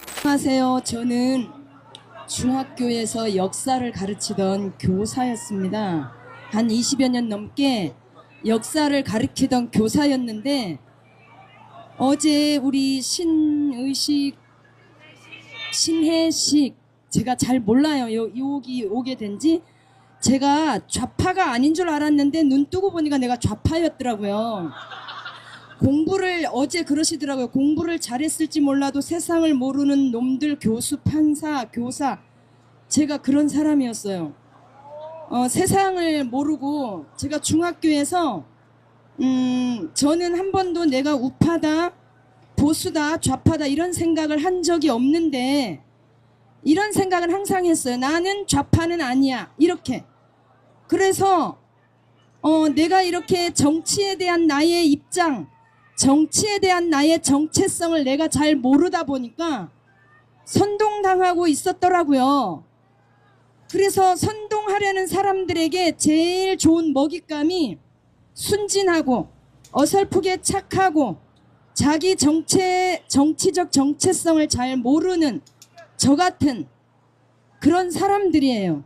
안녕하세요. 저는 중학교에서 역사를 가르치던 교사였습니다. 한 20여 년 넘게 역사를 가르치던 교사였는데 어제 우리 신혜식 제가 잘 몰라요. 여기 오게 된지 제가 좌파가 아닌 줄 알았는데 눈 뜨고 보니까 내가 좌파였더라고요. 공부를 어제 그러시더라고요. 공부를 잘했을지 몰라도 세상을 모르는 놈들 교수, 판사, 교사. 제가 그런 사람이었어요. 세상을 모르고 제가 중학교에서 저는 한 번도 내가 우파다, 보수다, 좌파다 이런 생각을 한 적이 없는데 이런 생각을 항상 했어요. 나는 좌파는 아니야. 이렇게. 그래서 내가 이렇게 정치에 대한 나의 입장, 정치에 대한 나의 정체성을 내가 잘 모르다 보니까 선동당하고 있었더라고요. 그래서 선동하려는 사람들에게 제일 좋은 먹잇감이 순진하고 어설프게 착하고 자기 정치적 정체성을 잘 모르는 저 같은 그런 사람들이에요.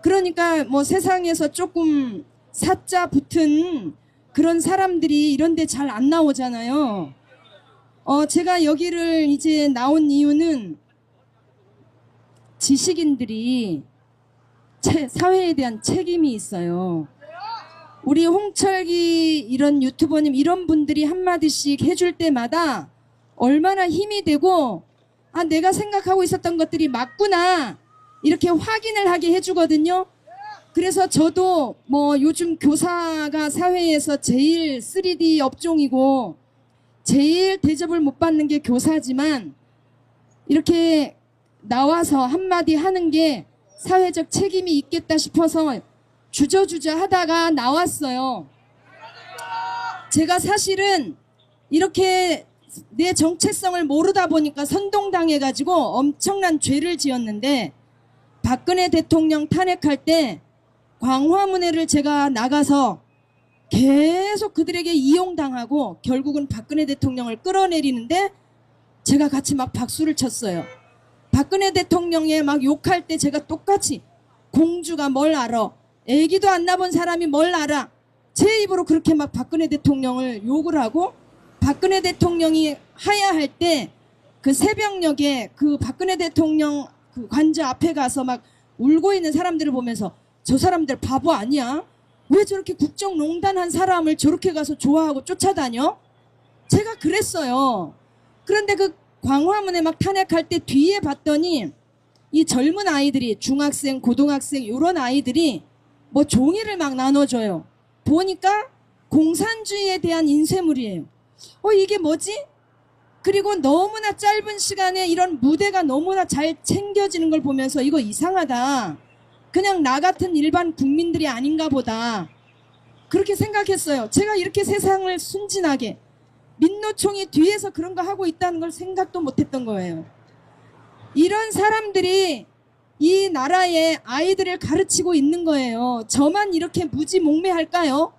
그러니까 뭐 세상에서 조금 사자 붙은 그런 사람들이 이런데 잘 안 나오잖아요. 제가 여기를 이제 나온 이유는 지식인들이 사회에 대한 책임이 있어요. 우리 홍철기 이런 유튜버님 이런 분들이 한마디씩 해줄 때마다 얼마나 힘이 되고 아 내가 생각하고 있었던 것들이 맞구나 이렇게 확인을 하게 해주거든요. 그래서 저도 뭐 요즘 교사가 사회에서 제일 3D 업종이고 제일 대접을 못 받는 게 교사지만 이렇게 나와서 한마디 하는 게 사회적 책임이 있겠다 싶어서 주저주저 하다가 나왔어요. 제가 사실은 이렇게 내 정체성을 모르다 보니까 선동당해가지고 엄청난 죄를 지었는데 박근혜 대통령 탄핵할 때 광화문회를 제가 나가서 계속 그들에게 이용당하고 결국은 박근혜 대통령을 끌어내리는데 제가 같이 막 박수를 쳤어요. 박근혜 대통령에 막 욕할 때 제가 똑같이 공주가 뭘 알아? 애기도 안 낳은 사람이 뭘 알아? 제 입으로 그렇게 막 박근혜 대통령을 욕을 하고 박근혜 대통령이 하야할 때 그 새벽녘에 그 박근혜 대통령 그 관저 앞에 가서 막 울고 있는 사람들을 보면서 저 사람들 바보 아니야? 왜 저렇게 국정농단 한 사람을 저렇게 가서 좋아하고 쫓아다녀? 제가 그랬어요. 그런데 그 광화문에 막 탄핵할 때 뒤에 봤더니 이 젊은 아이들이 중학생, 고등학생 이런 아이들이 뭐 종이를 막 나눠줘요. 보니까 공산주의에 대한 인쇄물이에요. 이게 뭐지? 그리고 너무나 짧은 시간에 이런 무대가 너무나 잘 챙겨지는 걸 보면서 이거 이상하다. 그냥 나 같은 일반 국민들이 아닌가 보다. 그렇게 생각했어요. 제가 이렇게 세상을 순진하게 민노총이 뒤에서 그런 거 하고 있다는 걸 생각도 못했던 거예요. 이런 사람들이 이 나라의 아이들을 가르치고 있는 거예요. 저만 이렇게 무지몽매할까요?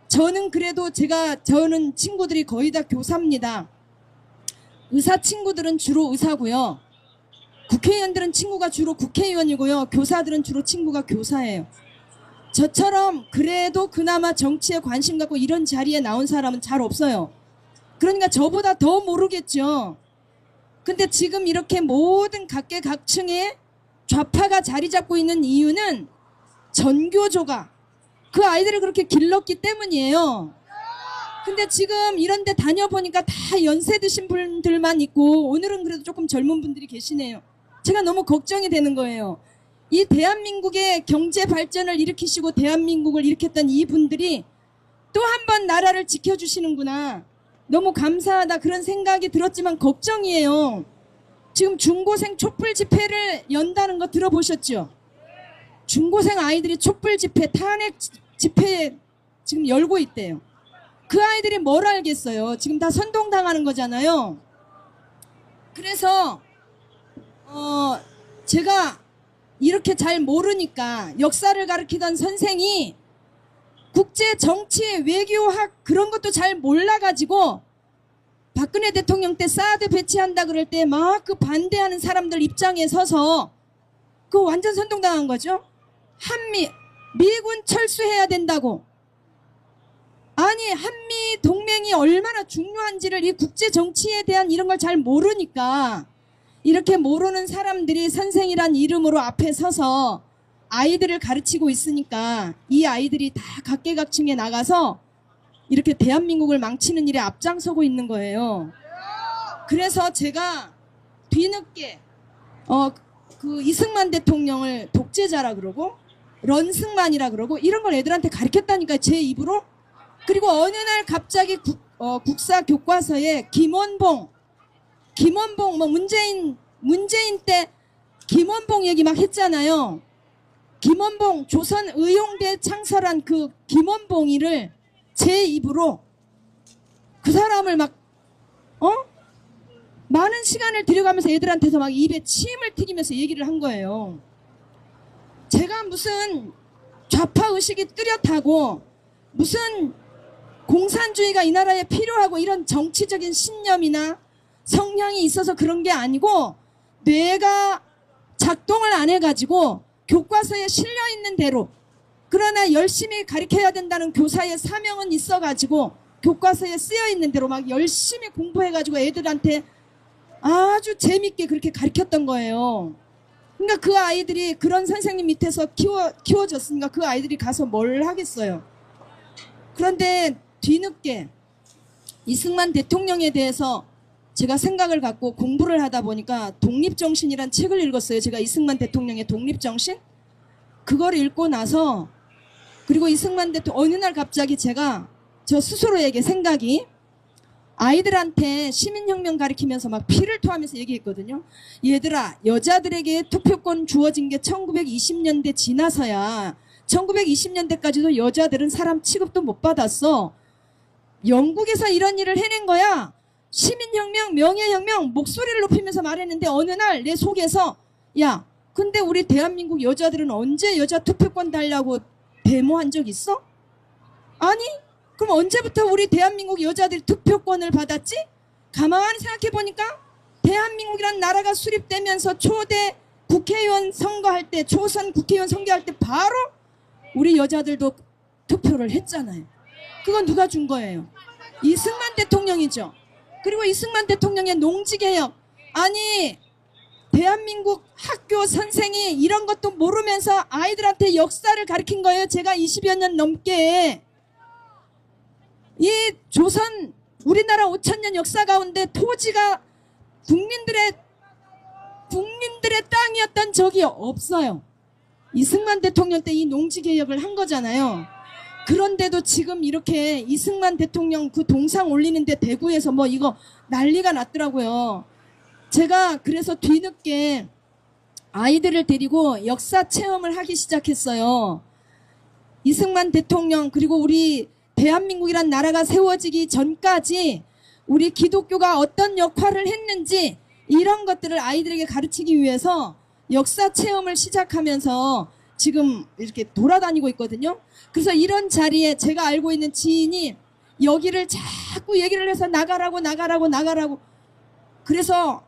저는 그래도 저는 친구들이 거의 다 교사입니다. 의사 친구들은 주로 의사고요. 국회의원들은 친구가 주로 국회의원이고요. 교사들은 주로 친구가 교사예요. 저처럼 그래도 그나마 정치에 관심 갖고 이런 자리에 나온 사람은 잘 없어요. 그러니까 저보다 더 모르겠죠. 근데 지금 이렇게 모든 각계각층의 좌파가 자리 잡고 있는 이유는 전교조가 그 아이들을 그렇게 길렀기 때문이에요. 근데 지금 이런 데 다녀보니까 다 연세 드신 분들만 있고 오늘은 그래도 조금 젊은 분들이 계시네요. 제가 너무 걱정이 되는 거예요. 이 대한민국의 경제 발전을 일으키시고 대한민국을 일으켰던 이분들이 또 한 번 나라를 지켜주시는구나. 너무 감사하다 그런 생각이 들었지만 걱정이에요. 지금 중고생 촛불 집회를 연다는 거 들어보셨죠? 중고생 아이들이 촛불 집회, 탄핵 집회 지금 열고 있대요. 그 아이들이 뭘 알겠어요. 지금 다 선동당하는 거잖아요. 그래서 제가 이렇게 잘 모르니까 역사를 가르치던 선생이 국제 정치 외교학 그런 것도 잘 몰라가지고 박근혜 대통령 때 사드 배치한다 그럴 때 막 그 반대하는 사람들 입장에 서서 그 완전 선동당한 거죠. 미군 철수해야 된다고. 아니 한미 동맹이 얼마나 중요한지를 이 국제 정치에 대한 이런 걸 잘 모르니까 이렇게 모르는 사람들이 선생이란 이름으로 앞에 서서 아이들을 가르치고 있으니까 이 아이들이 다 각계각층에 나가서 이렇게 대한민국을 망치는 일에 앞장서고 있는 거예요. 그래서 제가 뒤늦게 그 이승만 대통령을 독재자라 그러고 런승만이라 그러고 이런 걸 애들한테 가르쳤다니까 제 입으로. 그리고 어느 날 갑자기 국사 교과서에 김원봉 뭐 문재인 때 김원봉 얘기 막 했잖아요. 김원봉 조선 의용대 창설한 그 김원봉이를 제 입으로 그 사람을 막 많은 시간을 들여가면서 애들한테서 막 입에 침을 튀기면서 얘기를 한 거예요. 제가 무슨 좌파 의식이 뚜렷하고 무슨 공산주의가 이 나라에 필요하고 이런 정치적인 신념이나 성향이 있어서 그런 게 아니고 뇌가 작동을 안 해가지고 교과서에 실려있는 대로 그러나 열심히 가르쳐야 된다는 교사의 사명은 있어가지고 교과서에 쓰여있는 대로 막 열심히 공부해가지고 애들한테 아주 재밌게 그렇게 가르쳤던 거예요. 그러니까 그 아이들이 그런 선생님 밑에서 키워졌으니까 그 아이들이 가서 뭘 하겠어요. 그런데 뒤늦게 이승만 대통령에 대해서 제가 생각을 갖고 공부를 하다 보니까 독립정신이란 책을 읽었어요. 제가 이승만 대통령의 독립정신? 그걸 읽고 나서 그리고 이승만 대통령 어느 날 갑자기 제가 저 스스로에게 생각이 아이들한테 시민혁명 가리키면서 막 피를 토하면서 얘기했거든요. 얘들아 여자들에게 투표권 주어진 게 1920년대 지나서야 1920년대까지도 여자들은 사람 취급도 못 받았어. 영국에서 이런 일을 해낸 거야. 시민혁명, 명예혁명 목소리를 높이면서 말했는데 어느 날 내 속에서 야 근데 우리 대한민국 여자들은 언제 여자 투표권 달라고 데모한 적 있어? 아니 그럼 언제부터 우리 대한민국 여자들이 투표권을 받았지? 가만히 생각해보니까 대한민국이란 나라가 수립되면서 초대 국회의원 선거할 때 초선 국회의원 선거할 때 바로 우리 여자들도 투표를 했잖아요. 그건 누가 준 거예요? 이승만 대통령이죠. 그리고 이승만 대통령의 농지개혁 아니 대한민국 학교 선생이 이런 것도 모르면서 아이들한테 역사를 가르친 거예요. 제가 20여 년 넘게 이 조선 우리나라 5,000년 역사 가운데 토지가 국민들의 땅이었던 적이 없어요. 이승만 대통령 때 이 농지개혁을 한 거잖아요. 그런데도 지금 이렇게 이승만 대통령 그 동상 올리는데 대구에서 뭐 이거 난리가 났더라고요. 제가 그래서 뒤늦게 아이들을 데리고 역사 체험을 하기 시작했어요. 이승만 대통령 그리고 우리 대한민국이란 나라가 세워지기 전까지 우리 기독교가 어떤 역할을 했는지 이런 것들을 아이들에게 가르치기 위해서 역사 체험을 시작하면서 지금 이렇게 돌아다니고 있거든요. 그래서 이런 자리에 제가 알고 있는 지인이 여기를 자꾸 얘기를 해서 나가라고 그래서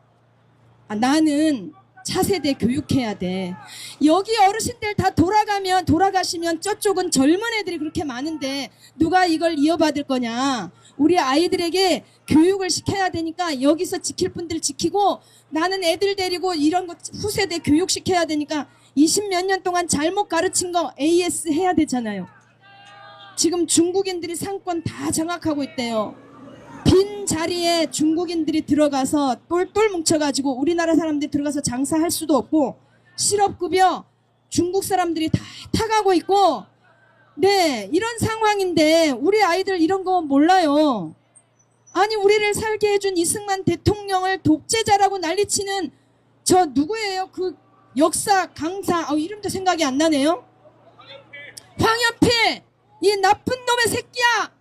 나는 차세대 교육해야 돼. 여기 어르신들 다 돌아가시면 저쪽은 젊은 애들이 그렇게 많은데 누가 이걸 이어받을 거냐. 우리 아이들에게 교육을 시켜야 되니까 여기서 지킬 분들 지키고 나는 애들 데리고 이런 거 후세대 교육시켜야 되니까 20몇 년 동안 잘못 가르친 거 AS 해야 되잖아요. 지금 중국인들이 상권 다 장악하고 있대요. 빈 자리에 중국인들이 들어가서 똘똘 뭉쳐가지고 우리나라 사람들이 들어가서 장사할 수도 없고 실업급여 중국 사람들이 다 타가고 있고 네 이런 상황인데 우리 아이들 이런 거 몰라요. 아니 우리를 살게 해준 이승만 대통령을 독재자라고 난리치는 저 누구예요? 그 역사 강사 이름도 생각이 안 나네요. 황연필 이 나쁜 놈의 새끼야.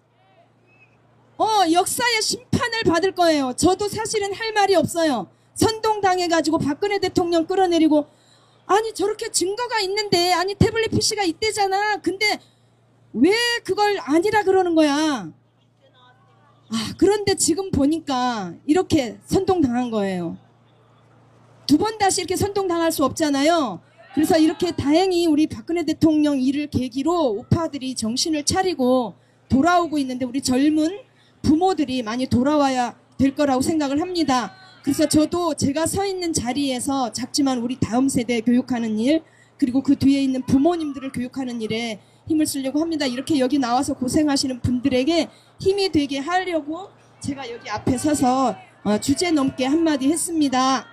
역사의 심판을 받을 거예요. 저도 사실은 할 말이 없어요. 선동당해가지고 박근혜 대통령 끌어내리고 아니 저렇게 증거가 있는데 아니 태블릿 PC가 있대잖아. 근데 왜 그걸 아니라 그러는 거야. 그런데 지금 보니까 이렇게 선동당한 거예요. 두 번 다시 이렇게 선동당할 수 없잖아요. 그래서 이렇게 다행히 우리 박근혜 대통령 일을 계기로 우파들이 정신을 차리고 돌아오고 있는데 우리 젊은 부모들이 많이 돌아와야 될 거라고 생각을 합니다. 그래서 저도 제가 서 있는 자리에서 작지만 우리 다음 세대 교육하는 일, 그리고 그 뒤에 있는 부모님들을 교육하는 일에 힘을 쓰려고 합니다. 이렇게 여기 나와서 고생하시는 분들에게 힘이 되게 하려고 제가 여기 앞에 서서 주제 넘게 한마디 했습니다.